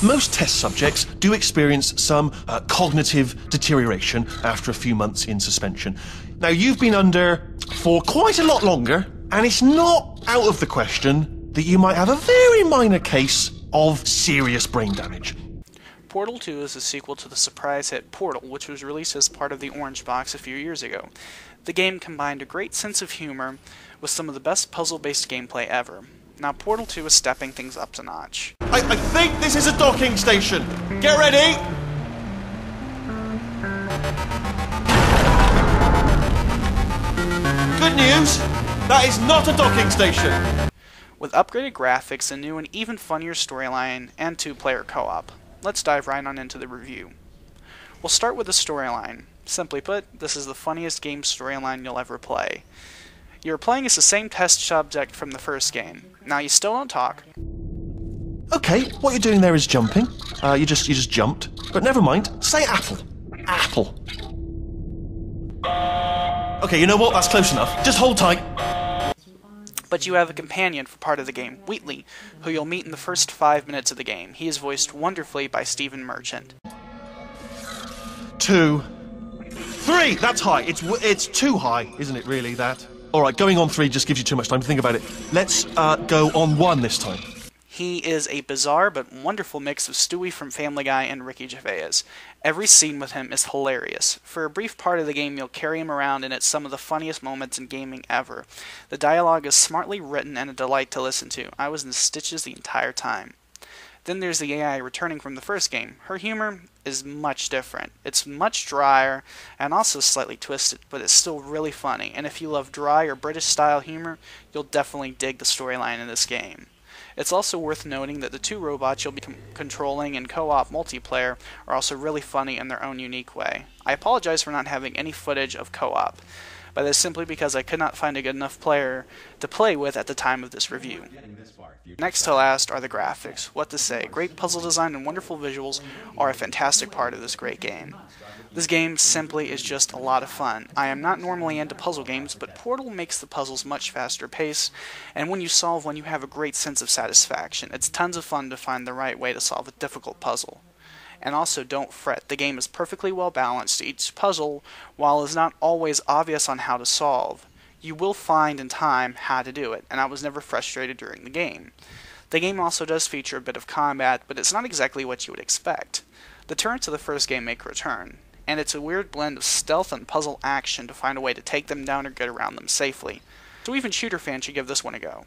Most test subjects do experience some cognitive deterioration after a few months in suspension. Now, you've been under for quite a lot longer, and it's not out of the question that you might have a very minor case of serious brain damage. Portal 2 is a sequel to the surprise hit Portal, which was released as part of the Orange Box a few years ago. The game combined a great sense of humor with some of the best puzzle-based gameplay ever. Now, Portal 2 is stepping things up a notch. I think this is a docking station. Get ready! Good news, that is not a docking station. With upgraded graphics, a new and even funnier storyline, and two-player co-op. Let's dive right on into the review. We'll start with the storyline. Simply put, this is the funniest game storyline you'll ever play. You're playing as the same test subject from the first game. Now, you still don't talk. Okay, what you're doing there is jumping. You just jumped. But never mind. Say apple. Apple. Okay, you know what? That's close enough. Just hold tight. But you have a companion for part of the game, Wheatley, who you'll meet in the first 5 minutes of the game. He is voiced wonderfully by Stephen Merchant. 2, 3. That's high. It's too high, isn't it? Really, that. All right, going on 3 just gives you too much time to think about it. Let's go on 1 this time. He is a bizarre but wonderful mix of Stewie from Family Guy and Ricky Gervais. Every scene with him is hilarious. For a brief part of the game, you'll carry him around, and it's some of the funniest moments in gaming ever. The dialogue is smartly written and a delight to listen to. I was in stitches the entire time. Then there's the AI returning from the first game. Her humor is much different. It's much drier and also slightly twisted, but it's still really funny. And if you love dry or British-style humor, you'll definitely dig the storyline in this game. It's also worth noting that the two robots you'll be controlling in co-op multiplayer are also really funny in their own unique way. I apologize for not having any footage of co-op, but that's simply because I could not find a good enough player to play with at the time of this review. Next to last are the graphics. What to say, great puzzle design and wonderful visuals are a fantastic part of this great game. This game simply is just a lot of fun. I am not normally into puzzle games, but Portal makes the puzzles much faster paced, and when you solve one you have a great sense of satisfaction. It's tons of fun to find the right way to solve a difficult puzzle. And also, don't fret, the game is perfectly well balanced. Each puzzle, while is not always obvious on how to solve, you will find in time how to do it, and I was never frustrated during the game. The game also does feature a bit of combat, but it's not exactly what you would expect. The turrets of the first game make a return, and it's a weird blend of stealth and puzzle action to find a way to take them down or get around them safely. So even shooter fans should give this one a go.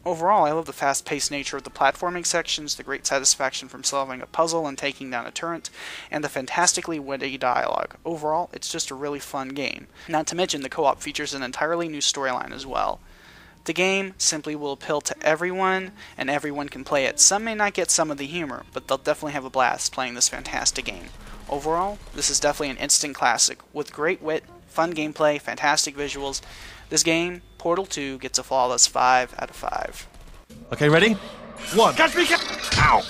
Overall, I love the fast-paced nature of the platforming sections, the great satisfaction from solving a puzzle and taking down a turret, and the fantastically witty dialogue. Overall, it's just a really fun game. Not to mention the co-op features an entirely new storyline as well. The game simply will appeal to everyone, and everyone can play it. Some may not get some of the humor, but they'll definitely have a blast playing this fantastic game. Overall, this is definitely an instant classic, with great wit, fun gameplay, fantastic visuals. This game, Portal 2, gets a flawless 5 out of 5. Okay, ready? 1. Catch me! Ow!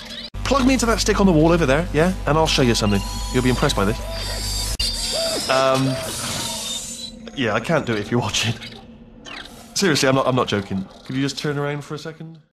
Plug me into that stick on the wall over there, yeah? And I'll show you something. You'll be impressed by this. Yeah, I can't do it if you're watching. Seriously, I'm not joking. Could you just turn around for a second?